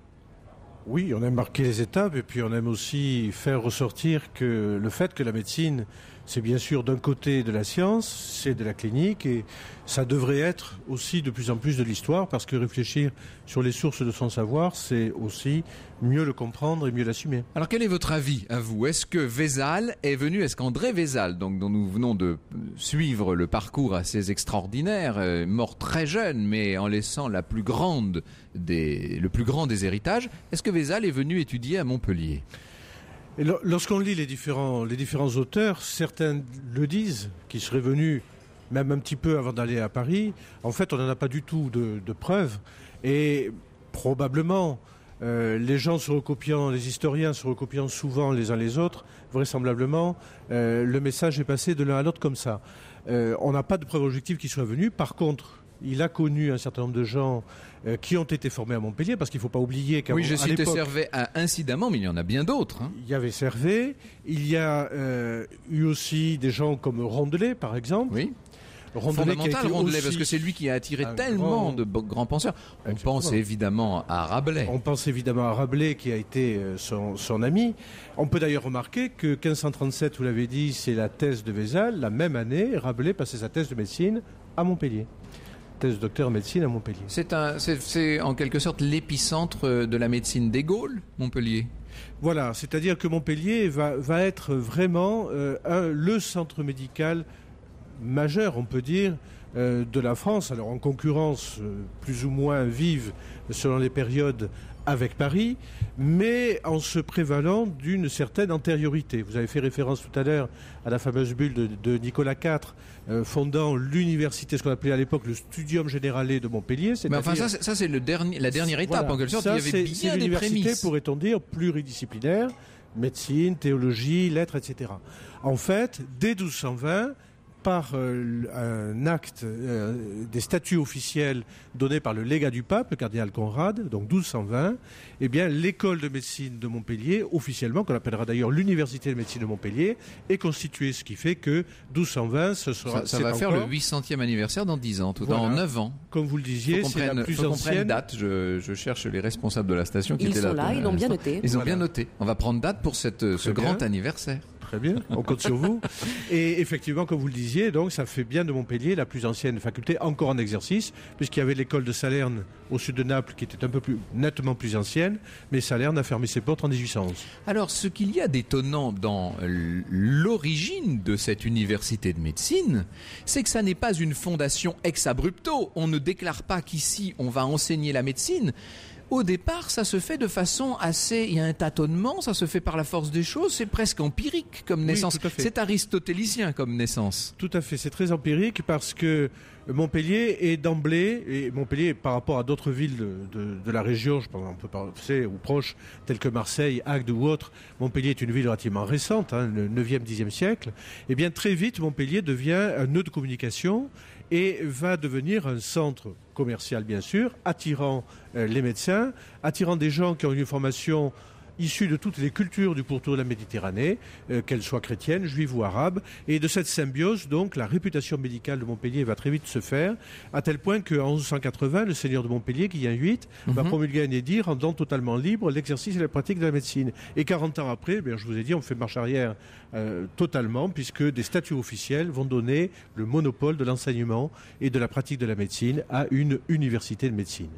Oui, on aime marquer les étapes et puis on aime aussi faire ressortir que le fait que la médecine, c'est bien sûr d'un côté de la science, c'est de la clinique et ça devrait être aussi de plus en plus de l'histoire parce que réfléchir sur les sources de son savoir, c'est aussi mieux le comprendre et mieux l'assumer. Alors quel est votre avis à vous ? Est-ce que Vézal est venu, est-ce qu'André Vézal, donc, dont nous venons de suivre le parcours assez extraordinaire, mort très jeune mais en laissant le plus grand des héritages, est-ce que Vézal est venu étudier à Montpellier ? Et lorsqu'on lit les différents auteurs, certains le disent, qui seraient venus même un petit peu avant d'aller à Paris. En fait, on n'en a pas du tout de preuves. Et probablement, les gens se recopiant, les historiens se recopiant souvent les uns les autres, vraisemblablement, le message est passé de l'un à l'autre comme ça. On n'a pas de preuves objectives qui soient venues. Par contre, il a connu un certain nombre de gens qui ont été formés à Montpellier, parce qu'il ne faut pas oublier qu'à l'époque... Oui, je citais Servet incidemment, mais il y en a bien d'autres. Hein. Il y avait Servet, il y a eu aussi des gens comme Rondelet, par exemple. Oui. Fondamental, Rondelet, parce que c'est lui qui a attiré tellement de grands penseurs. On pense évidemment à Rabelais. On pense évidemment à Rabelais, qui a été son ami. On peut d'ailleurs remarquer que 1537, vous l'avez dit, c'est la thèse de Vézal. La même année, Rabelais passait sa thèse de médecine à Montpellier. Thèse docteur en médecine à Montpellier. C'est en quelque sorte l'épicentre de la médecine des Gaules, Montpellier. Voilà, c'est-à-dire que Montpellier va être vraiment le centre médical majeur, on peut dire, de la France. Alors en concurrence plus ou moins vive selon les périodes avec Paris, mais en se prévalant d'une certaine antériorité. Vous avez fait référence tout à l'heure à la fameuse bulle de Nicolas IV, fondant l'université, ce qu'on appelait à l'époque le Studium Generale de Montpellier. Mais enfin, ça c'est la dernière étape, voilà, en quelque sorte. Il y avait bien des prémices. L'université, pourrait-on dire, pluridisciplinaire, médecine, théologie, lettres, etc. En fait, dès 1220, par un acte des statuts officiels donnés par le légat du pape, le cardinal Conrad, donc 1220, eh bien, l'école de médecine de Montpellier, officiellement, qu'on appellera d'ailleurs l'université de médecine de Montpellier, est constituée, ce qui fait que 1220, ça va faire le 800e anniversaire dans 10 ans, dans 9 ans. Comme vous le disiez, c'est la plus ancienne date. Je cherche les responsables de la station qui étaient là. Ils sont là, ils l'ont bien noté. Ils ont bien noté. On va prendre date pour ce grand anniversaire. Très bien, on compte sur vous. Et effectivement, comme vous le disiez, donc ça fait bien de Montpellier la plus ancienne faculté encore en exercice, puisqu'il y avait l'école de Salerne au sud de Naples qui était nettement plus ancienne, mais Salerne a fermé ses portes en 1811. Alors, ce qu'il y a d'étonnant dans l'origine de cette université de médecine, c'est que ça n'est pas une fondation ex abrupto. On ne déclare pas qu'ici on va enseigner la médecine. Au départ, ça se fait de façon assez... Il y a un tâtonnement, ça se fait par la force des choses, c'est presque empirique comme naissance. Oui, tout à fait. C'est aristotélicien comme naissance. Tout à fait, c'est très empirique parce que Montpellier est d'emblée, et Montpellier par rapport à d'autres villes de la région, je pense on peut penser ou proches, telles que Marseille, Agde ou autres, Montpellier est une ville relativement récente, le 9e, 10e siècle. Et bien très vite, Montpellier devient un nœud de communication et va devenir un centre commercial, bien sûr, attirant les médecins, attirant des gens qui ont une formation issue de toutes les cultures du pourtour de la Méditerranée, qu'elles soient chrétiennes, juives ou arabes. Et de cette symbiose, donc, la réputation médicale de Montpellier va très vite se faire, à tel point qu'en 1180, le seigneur de Montpellier, Guillaume VIII, va promulguer un édit rendant totalement libre l'exercice et la pratique de la médecine. Et 40 ans après, bien, je vous ai dit, on fait marche arrière totalement, puisque des statuts officiels vont donner le monopole de l'enseignement et de la pratique de la médecine à une université de médecine.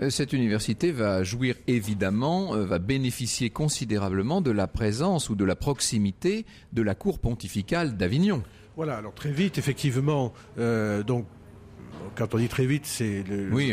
Cette université va jouir évidemment, va bénéficier considérablement de la présence ou de la proximité de la cour pontificale d'Avignon. Voilà, alors très vite, effectivement, donc quand on dit très vite, c'est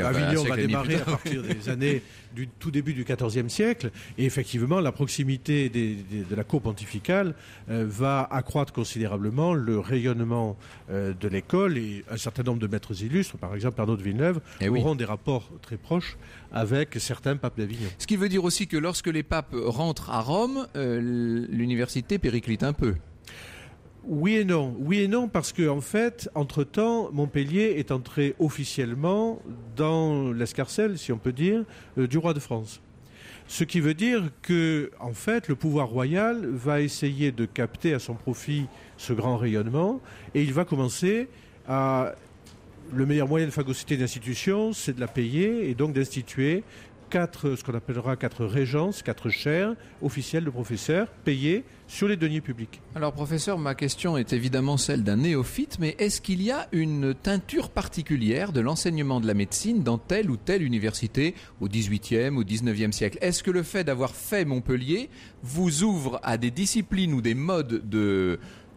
Avignon va démarrer à partir des années du tout début du XIVe siècle. Et effectivement, la proximité de la cour pontificale va accroître considérablement le rayonnement de l'école. Et un certain nombre de maîtres illustres, par exemple Arnaud de Villeneuve, auront des rapports très proches avec certains papes d'Avignon. Ce qui veut dire aussi que lorsque les papes rentrent à Rome, l'université périclite un peu. Oui et non, parce que en fait, entre-temps, Montpellier est entré officiellement dans l'escarcelle, si on peut dire, du roi de France. Ce qui veut dire que, en fait, le pouvoir royal va essayer de capter à son profit ce grand rayonnement, et il va commencer à... Le meilleur moyen de phagocyter une institution, c'est de la payer, et donc d'instituer ce qu'on appellera 4 régences, 4 chaires officielles de professeurs payées sur les deniers publics. Alors professeur, ma question est évidemment celle d'un néophyte, mais est-ce qu'il y a une teinture particulière de l'enseignement de la médecine dans telle ou telle université au XVIIIe ou XIXe siècle? Est-ce que le fait d'avoir fait Montpellier vous ouvre à des disciplines ou des modes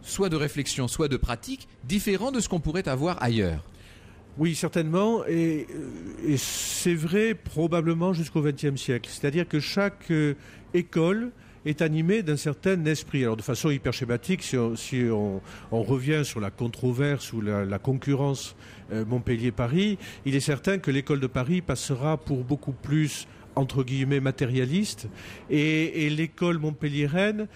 soit de réflexion, soit de pratique différents de ce qu'on pourrait avoir ailleurs? Oui, certainement, et c'est vrai probablement jusqu'au XXe siècle. C'est-à-dire que chaque école est animée d'un certain esprit. Alors de façon hyper schématique, si on revient sur la controverse ou la concurrence Montpellier-Paris, il est certain que l'école de Paris passera pour beaucoup plus, entre guillemets, matérialiste, et l'école montpelliéraine,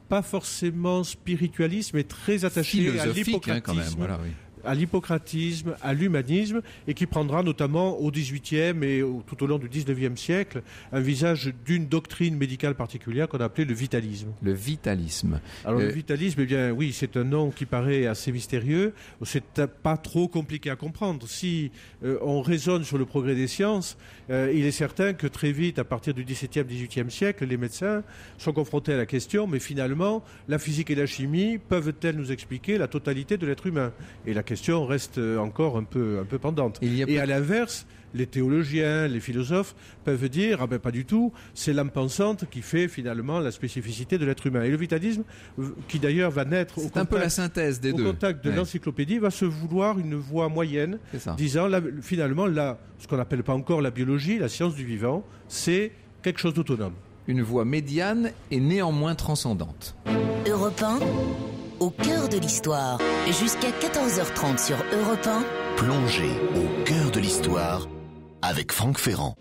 pas forcément spiritualiste, mais très attachée à l'hippocratisme. Quand même, voilà, oui. À l'hippocratisme, à l'humanisme, et qui prendra notamment au XVIIIe et tout au long du XIXe siècle un visage d'une doctrine médicale particulière qu'on a appelée le vitalisme. Le vitalisme. Alors le vitalisme, eh bien oui, c'est un nom qui paraît assez mystérieux, c'est pas trop compliqué à comprendre. Si on raisonne sur le progrès des sciences, il est certain que très vite, à partir du XVIIe, XVIIIe siècle, les médecins sont confrontés à la question, mais finalement, la physique et la chimie peuvent-elles nous expliquer la totalité de l'être humain? Et la question reste encore un peu pendante. Et à l'inverse, les théologiens, les philosophes peuvent dire, pas du tout, c'est l'âme pensante qui fait finalement la spécificité de l'être humain. Et le vitalisme, qui d'ailleurs va naître un peu la synthèse des deux. Au contact de l'encyclopédie, va se vouloir une voie moyenne, disant finalement, ce qu'on n'appelle pas encore la biologie, la science du vivant, c'est quelque chose d'autonome. Une voie médiane et néanmoins transcendante. Europe 1, au cœur de l'histoire, jusqu'à 14h30 sur Europe 1. Plongez au cœur de l'histoire avec Franck Ferrand.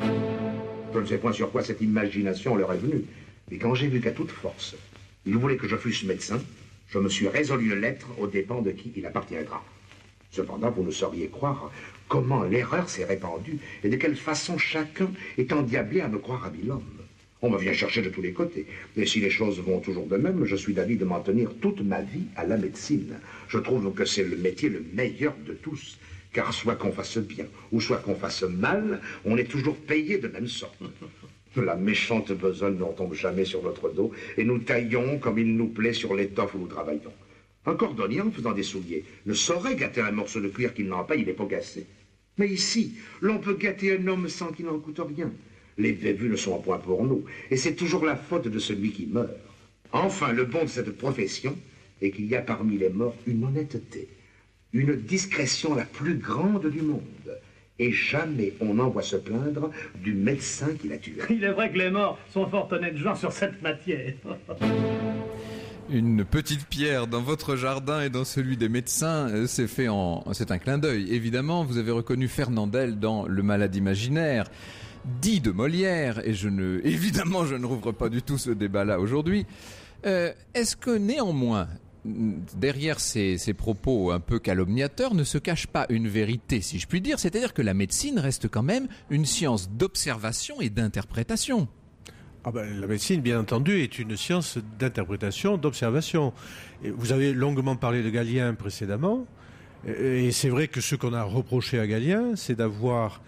Je ne sais point sur quoi cette imagination leur est venue, mais quand j'ai vu qu'à toute force, ils voulaient que je fusse médecin, je me suis résolu une lettre aux dépens de qui il appartiendra. Cependant, vous ne sauriez croire comment l'erreur s'est répandue et de quelle façon chacun est endiablé à me croire habile homme. On me vient chercher de tous les côtés. Et si les choses vont toujours de même, je suis d'avis de m'en tenir toute ma vie à la médecine. Je trouve que c'est le métier le meilleur de tous. Car soit qu'on fasse bien, ou soit qu'on fasse mal, on est toujours payé de même sorte. La méchante besogne ne retombe jamais sur notre dos, et nous taillons comme il nous plaît sur l'étoffe où nous travaillons. Un cordonnier, en faisant des souliers, ne saurait gâter un morceau de cuir qu'il n'en paye, il est pas gassé. Mais ici, l'on peut gâter un homme sans qu'il n'en coûte rien. Les bévues ne sont point pour nous, et c'est toujours la faute de celui qui meurt. Enfin, le bon de cette profession est qu'il y a parmi les morts une honnêteté, une discrétion la plus grande du monde. Et jamais on n'envoie se plaindre du médecin qui l'a tué. Il est vrai que les morts sont fort honnêtes gens sur cette matière. Une petite pierre dans votre jardin et dans celui des médecins, c'est un clin d'œil. Évidemment, vous avez reconnu Fernandel dans Le Malade imaginaire, dit de Molière, et évidemment, je ne rouvre pas du tout ce débat-là aujourd'hui. Est-ce que néanmoins, derrière ces propos un peu calomniateurs, ne se cache pas une vérité, si je puis dire, c'est-à-dire que la médecine reste quand même une science d'observation et d'interprétation? La médecine, bien entendu, est une science d'interprétation, d'observation. Et vous avez longuement parlé de Galien précédemment, et c'est vrai que ce qu'on a reproché à Galien, c'est d'avoir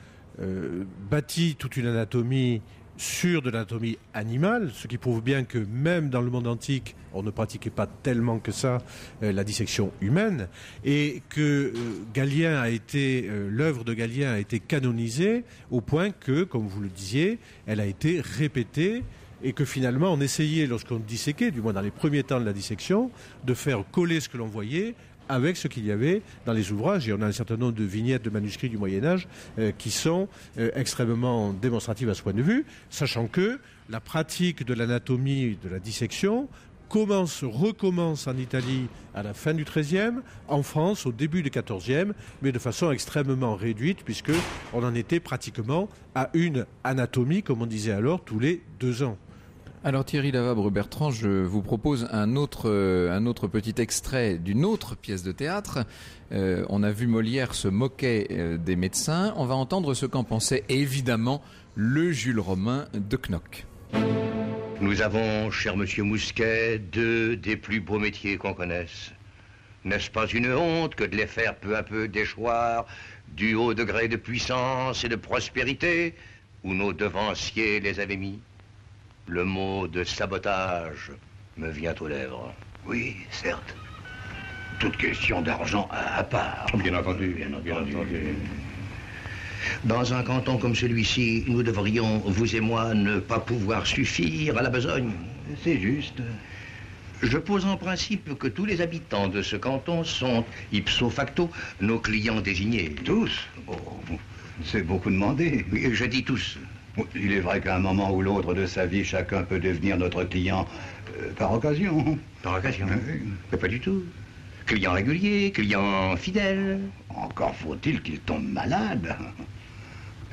bâti toute une anatomie sur de l'anatomie animale, ce qui prouve bien que même dans le monde antique, on ne pratiquait pas tellement que ça la dissection humaine, et que l'œuvre de Galien a été canonisée au point que, comme vous le disiez, elle a été répétée, et que finalement on essayait, lorsqu'on disséquait, du moins dans les premiers temps de la dissection, de faire coller ce que l'on voyait avec ce qu'il y avait dans les ouvrages. Et on a un certain nombre de vignettes de manuscrits du Moyen-Âge qui sont extrêmement démonstratives à ce point de vue, sachant que la pratique de l'anatomie, de la dissection, recommence en Italie à la fin du XIIIe, en France au début du XIVe, mais de façon extrêmement réduite, puisqu'on en était pratiquement à une anatomie, comme on disait alors, tous les 2 ans. Alors Thierry Lavabre-Bertrand, je vous propose un autre petit extrait d'une autre pièce de théâtre. On a vu Molière se moquer des médecins. On va entendre ce qu'en pensait évidemment le Jules Romain de Knock. Nous avons, cher monsieur Mousquet, 2 des plus beaux métiers qu'on connaisse. N'est-ce pas une honte que de les faire peu à peu déchoir du haut degré de puissance et de prospérité où nos devanciers les avaient mis? Le mot de sabotage me vient aux lèvres. Oui, certes. Toute question d'argent à part. Bien entendu, bien entendu. Dans un canton comme celui-ci, nous devrions, vous et moi, ne pas pouvoir suffire à la besogne. C'est juste. Je pose en principe que tous les habitants de ce canton sont, ipso facto, nos clients désignés. Tous? Oh, c'est beaucoup demandé. Oui, je dis tous. Il est vrai qu'à un moment ou l'autre de sa vie, chacun peut devenir notre client par occasion. Par occasion? Mais pas du tout. Client régulier, client fidèle. Encore faut-il qu'il tombe malade.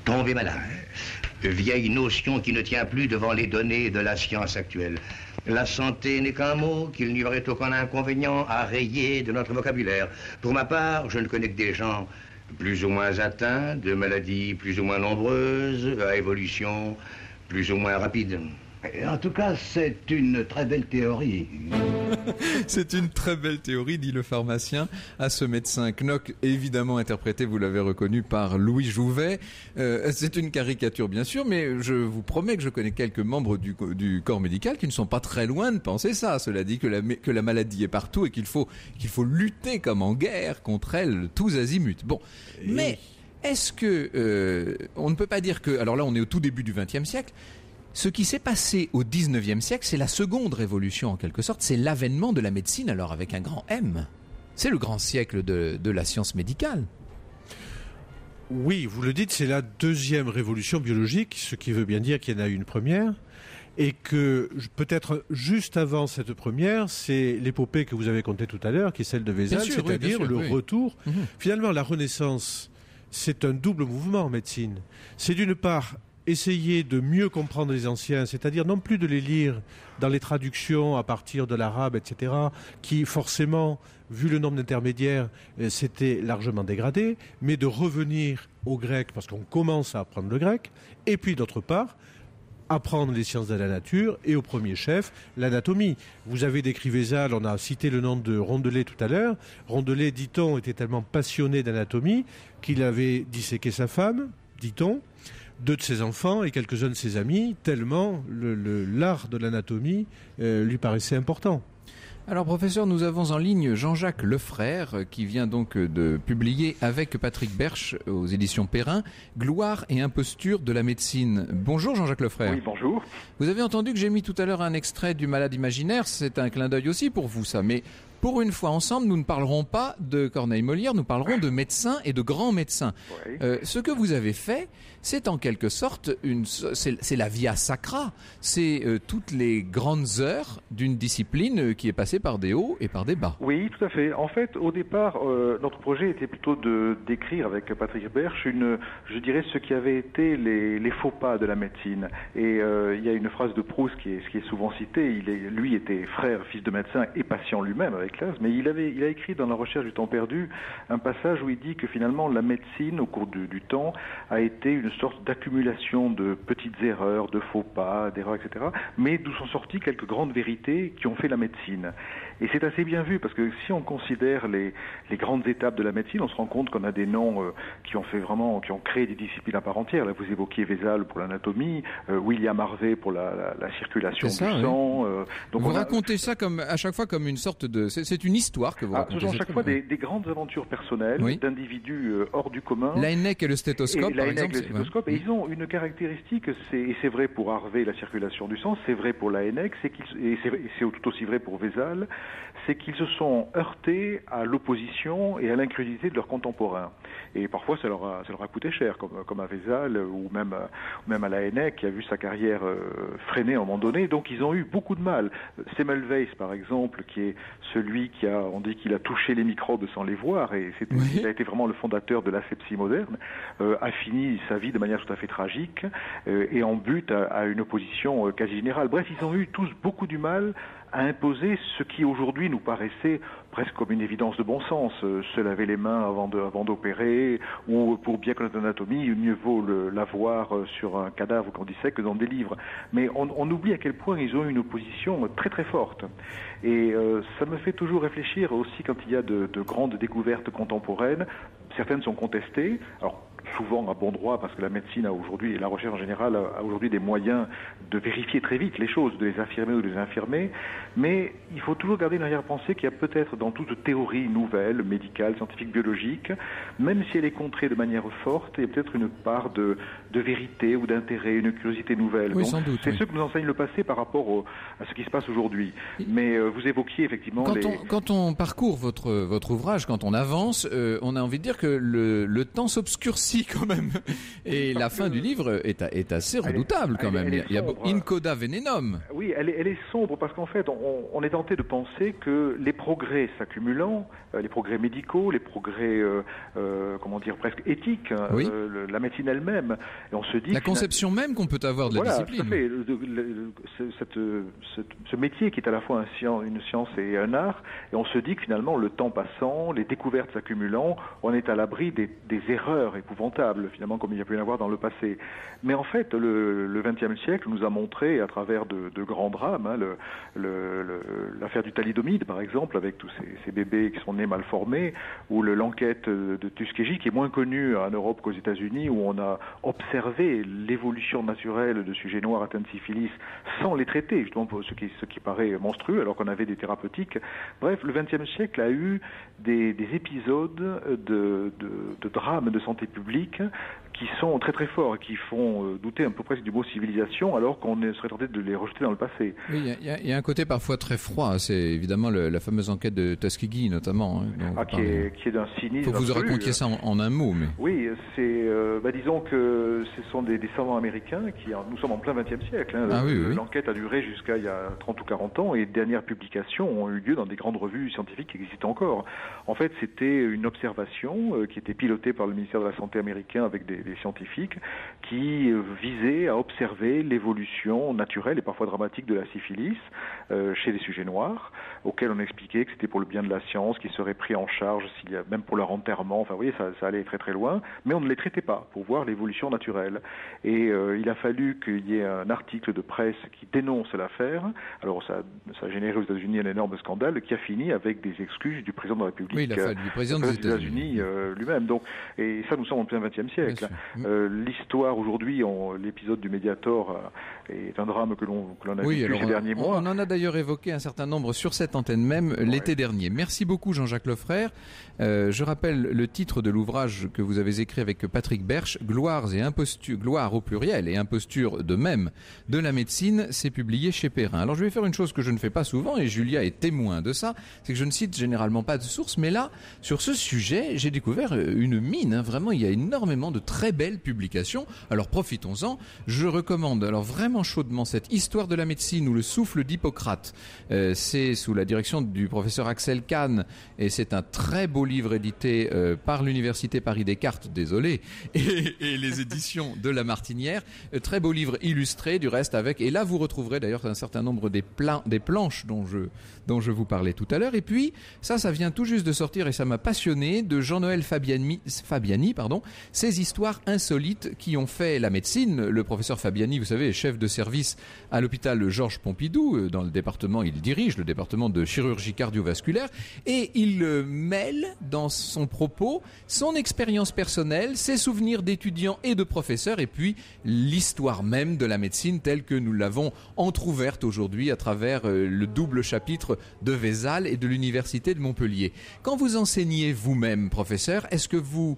Tomber malade. Vieille notion qui ne tient plus devant les données de la science actuelle. La santé n'est qu'un mot qu'il n'y aurait aucun inconvénient à rayer de notre vocabulaire. Pour ma part, je ne connais que des gens plus ou moins atteints de maladies plus ou moins nombreuses, à évolution plus ou moins rapide. En tout cas, c'est une très belle théorie. C'est une très belle théorie, dit le pharmacien à ce médecin. Knock, évidemment interprété, vous l'avez reconnu, par Louis Jouvet. C'est une caricature, bien sûr, mais je vous promets que je connais quelques membres du corps médical qui ne sont pas très loin de penser ça. Cela dit que la maladie est partout et qu'il faut lutter comme en guerre contre elle tous azimuts. Bon, mais est-ce que on ne peut pas dire que... Alors là, on est au tout début du XXe siècle. Ce qui s'est passé au XIXe siècle, c'est la seconde révolution en quelque sorte, c'est l'avènement de la médecine, alors avec un grand M. C'est le grand siècle de la science médicale. Oui, vous le dites, c'est la deuxième révolution biologique, ce qui veut bien dire qu'il y en a eu une première, et que peut-être juste avant cette première, c'est l'épopée que vous avez contée tout à l'heure, qui est celle de Vézal, c'est-à-dire le retour. Finalement, la Renaissance, c'est un double mouvement en médecine. C'est d'une part essayer de mieux comprendre les anciens, c'est-à-dire non plus de les lire dans les traductions à partir de l'arabe, etc., qui forcément, vu le nombre d'intermédiaires, s'était largement dégradé, mais de revenir au grec, parce qu'on commence à apprendre le grec, et puis d'autre part, apprendre les sciences de la nature et au premier chef, l'anatomie. Vous avez décrit Vézal, on a cité le nom de Rondelet tout à l'heure. Rondelet, dit-on, était tellement passionné d'anatomie qu'il avait disséqué sa femme, dit-on, 2 de ses enfants et quelques-uns de ses amis, tellement l'art de l'anatomie lui paraissait important. Alors professeur, nous avons en ligne Jean-Jacques Lefrère qui vient donc de publier avec Patrick Berche aux éditions Perrin Gloire et imposture de la médecine. Bonjour Jean-Jacques Lefrère. Oui, bonjour. Vous avez entendu que j'ai mis tout à l'heure un extrait du Malade imaginaire, c'est un clin d'œil aussi pour vous ça, mais pour une fois ensemble, nous ne parlerons pas de Corneille Molière, nous parlerons de médecins et de grands médecins. Oui. Ce que vous avez fait, c'est en quelque sorte c'est la via sacra, c'est toutes les grandes heures d'une discipline qui est passée par des hauts et par des bas. Oui, tout à fait. En fait, au départ, notre projet était plutôt d'écrire avec Patrick Berche je dirais ce qui avait été les faux pas de la médecine. Et il y a une phrase de Proust qui est souvent citée. Lui était frère, fils de médecin et patient lui-même avec l'asthme. Mais il a écrit dans La recherche du temps perdu un passage où il dit que finalement la médecine, au cours du temps, a été une sorte d'accumulation de petites erreurs, de faux pas, d'erreurs, etc. Mais d'où sont sorties quelques grandes vérités qui ont fait la médecine. Et c'est assez bien vu parce que si on considère les grandes étapes de la médecine, on se rend compte qu'on a des noms qui ont créé des disciplines à part entière. Là, vous évoquiez Vézal pour l'anatomie, William Harvey pour la circulation du sang. Donc vous racontez ça à chaque fois comme une sorte de C'est une histoire que vous racontez. Ce sont chaque fois des grandes aventures personnelles d'individus hors du commun. Laennec et le stéthoscope, par exemple. Le stéthoscope, et ils ont une caractéristique, et c'est vrai pour Harvey, la circulation du sang, c'est vrai pour Laennec, et c'est tout aussi vrai pour Vézal, c'est qu'ils se sont heurtés à l'opposition et à l'incrédulité de leurs contemporains. Et parfois, ça leur a coûté cher, comme à Vézal ou même à Laennec, qui a vu sa carrière freinée à un moment donné. Donc, ils ont eu beaucoup de mal. Semmelweis, par exemple, qui est celui on dit qu'il a touché les microbes sans les voir, et il a été vraiment le fondateur de l'asepsie moderne, a fini sa vie de manière tout à fait tragique, et en but à une opposition quasi générale. Bref, ils ont eu tous beaucoup du mal à imposer ce qui aujourd'hui nous paraissait presque comme une évidence de bon sens, se laver les mains avant d'opérer, ou pour bien connaître l'anatomie, mieux vaut l'avoir sur un cadavre qu'on dissèque que dans des livres. Mais on oublie à quel point ils ont eu une opposition très très forte. Et ça me fait toujours réfléchir aussi quand il y a de grandes découvertes contemporaines. Certaines sont contestées, alors souvent à bon droit, parce que la médecine a aujourd'hui, et la recherche en général a aujourd'hui des moyens de vérifier très vite les choses, de les affirmer ou de les infirmer, mais il faut toujours garder une arrière-pensée qu'il y a peut-être dans toute théorie nouvelle, médicale, scientifique, biologique, même si elle est contrée de manière forte, il y a peut-être une part de vérité ou d'intérêt, une curiosité nouvelle. Oui, donc, sans doute. C'est ce que nous enseigne le passé par rapport à ce qui se passe aujourd'hui. Mais vous évoquiez effectivement Quand on parcourt votre ouvrage, quand on avance, on a envie de dire que le temps s'obscurcit quand même. Et la fin du livre est assez redoutable quand même. Il y a in coda venenum. Oui, elle est sombre parce qu'en fait, on est tenté de penser que les progrès s'accumulant, les progrès médicaux, les progrès, presque éthiques, la médecine elle-même, et on se dit la conception même qu'on peut avoir de la discipline. Tout à fait. Ce métier qui est à la fois une science et un art, et on se dit que finalement, le temps passant, les découvertes s'accumulant, on est à l'abri des erreurs épouvantables, finalement, comme il y a pu y en avoir dans le passé. Mais en fait, le XXe siècle nous a montré, à travers de grands drames, l'affaire du thalidomide, par exemple, avec tous ces bébés qui sont nés mal formés, ou l'enquête de Tuskegee, qui est moins connue en Europe qu'aux États-Unis, où on a observé l'évolution naturelle de sujets noirs atteints de syphilis sans les traiter, justement, pour ce qui paraît monstrueux, alors qu'on avait des thérapeutiques. Bref, le XXe siècle a eu des épisodes de drames de santé publique qui sont très très forts et qui font douter un peu presque du mot civilisation, alors qu'on serait tenté de les rejeter dans le passé. Oui, il y a un côté parfois très froid. C'est évidemment la fameuse enquête de Tuskegee, notamment. Qui est d'un cynisme. Il faut que vous racontiez ça en un mot. Mais... Oui, disons que ce sont des savants américains nous sommes en plein XXe siècle. L'enquête a duré jusqu'à il y a 30 ou 40 ans, et les dernières publications ont eu lieu dans des grandes revues scientifiques qui existent encore. En fait, c'était une observation qui était pilotée par le ministère de la Santé américain avec des scientifiques qui visaient à observer l'évolution naturelle et parfois dramatique de la syphilis chez les sujets noirs, auxquels on expliquait que c'était pour le bien de la science, qu'ils seraient pris en charge même pour leur enterrement. Enfin, vous voyez, ça allait très très loin, mais on ne les traitait pas pour voir l'évolution naturelle. Et il a fallu qu'il y ait un article de presse qui dénonce l'affaire. Alors ça a généré aux États-Unis un énorme scandale qui a fini avec des excuses du président de la République. Oui, du président des États-Unis lui-même. Donc, et ça, nous sommes en plein XXe siècle. L'histoire aujourd'hui, l'épisode du Mediator est un drame que l'on a vécu ces derniers mois. On en a d'ailleurs évoqué un certain nombre sur cette antenne même l'été dernier. Merci beaucoup Jean-Jacques Lefrère. Je rappelle le titre de l'ouvrage que vous avez écrit avec Patrick Berche, Gloire au pluriel et imposture de même de la médecine. C'est publié chez Perrin. Alors je vais faire une chose que je ne fais pas souvent, et Julia est témoin de ça, c'est que je ne cite généralement pas de sources, mais là, sur ce sujet, j'ai découvert une mine. Vraiment, il y a énormément de très belles publications. Alors profitons-en. Je recommande vraiment chaudement cette Histoire de la médecine ou le souffle d'Hippocrate. C'est sous la direction du professeur Axel Kahn, et c'est un très beau livre édité par l'Université Paris-Descartes, désolé, et les éditions de La Martinière. Très beau livre illustré du reste et là vous retrouverez d'ailleurs un certain nombre des planches dont je vous parlais tout à l'heure. Et puis ça vient tout juste de sortir et ça m'a passionné, de Jean-Noël Fabiani, ces histoires insolites qui ont fait la médecine. Le professeur Fabiani, vous savez, est chef de service à l'hôpital Georges Pompidou, dans le département, il dirige le département de chirurgie cardiovasculaire, et il mêle dans son propos son expérience personnelle, ses souvenirs d'étudiants et de professeurs, et puis l'histoire même de la médecine telle que nous l'avons entrouverte aujourd'hui à travers le double chapitre de Vézal et de l'université de Montpellier. Quand vous enseignez vous-même, professeur, est-ce que vous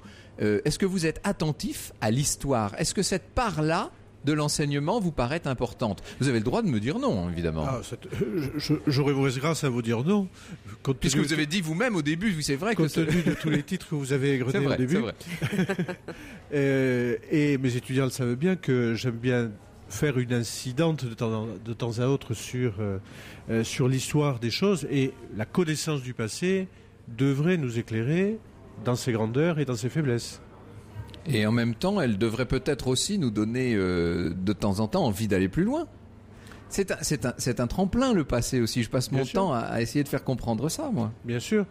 êtes attentif à l'histoire? Est-ce que cette part-là de l'enseignement vous paraît importante? Vous avez le droit de me dire non, évidemment. J'aurais mauvaise grâce à vous dire non. Puisque vous avez dit vous-même au début, c'est vrai compte tenu de tous les titres que vous avez égrenés au début. C'est vrai. Et mes étudiants le savent bien que j'aime bien faire une incidente de temps à autre sur l'histoire des choses, et la connaissance du passé devrait nous éclairer dans ses grandeurs et dans ses faiblesses. Et en même temps, elle devrait peut-être aussi nous donner de temps en temps envie d'aller plus loin. C'est un tremplin, le passé aussi. Je passe mon temps à essayer de faire comprendre ça, moi. Bien sûr.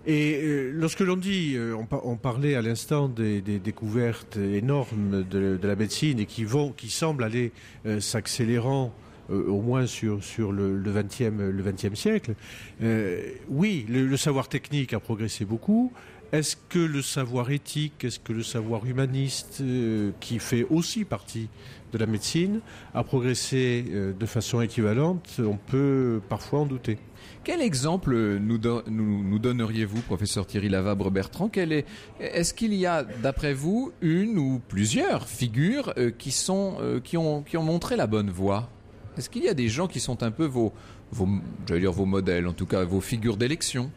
Et lorsque l'on dit, on parlait à l'instant des découvertes énormes de la médecine et qui semblent aller s'accélérant, au moins sur le XXe siècle. Oui, le savoir technique a progressé beaucoup. Est-ce que le savoir éthique, est-ce que le savoir humaniste, qui fait aussi partie de la médecine, a progressé de façon équivalente? On peut parfois en douter. Quel exemple nous donneriez-vous, professeur Thierry Lavabre-Bertrand? Est-ce qu'il y a, d'après vous, une ou plusieurs figures qui ont montré la bonne voie? Est-ce qu'il y a des gens qui sont un peu vos modèles, en tout cas vos figures d'élection?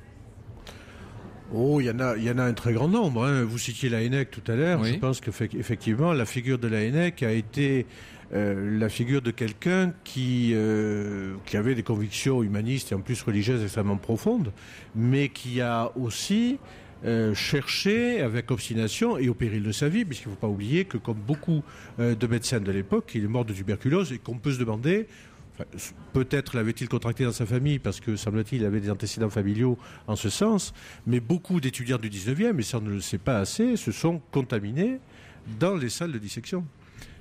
Oh, il y en a un très grand nombre. Hein. Vous citiez Laennec tout à l'heure. Oui. Je pense qu'effectivement, la figure de Laennec a été la figure de quelqu'un qui avait des convictions humanistes et en plus religieuses extrêmement profondes, mais qui a aussi cherché avec obstination et au péril de sa vie, puisqu'il ne faut pas oublier que, comme beaucoup de médecins de l'époque, il est mort de tuberculose et qu'on peut se demander... Peut-être l'avait-il contracté dans sa famille parce que, semble-t-il, il avait des antécédents familiaux en ce sens, mais beaucoup d'étudiants du 19e, et ça on ne le sait pas assez, se sont contaminés dans les salles de dissection.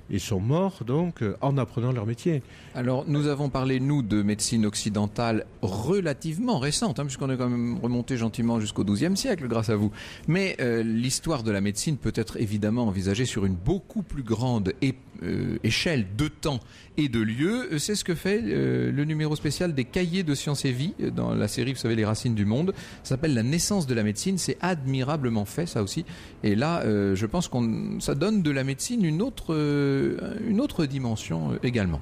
Ils sont morts donc en apprenant leur métier. Alors nous avons parlé, nous, de médecine occidentale relativement récente, puisqu'on est quand même remonté gentiment jusqu'au XIIe siècle grâce à vous. Mais l'histoire de la médecine peut être évidemment envisagée sur une beaucoup plus grande échelle de temps et de lieu. C'est ce que fait le numéro spécial des Cahiers de Sciences et Vie dans la série, vous savez, Les Racines du Monde. Ça s'appelle La naissance de la médecine. C'est admirablement fait, ça aussi. Et là, je pense ça donne de la médecine une autre dimension également.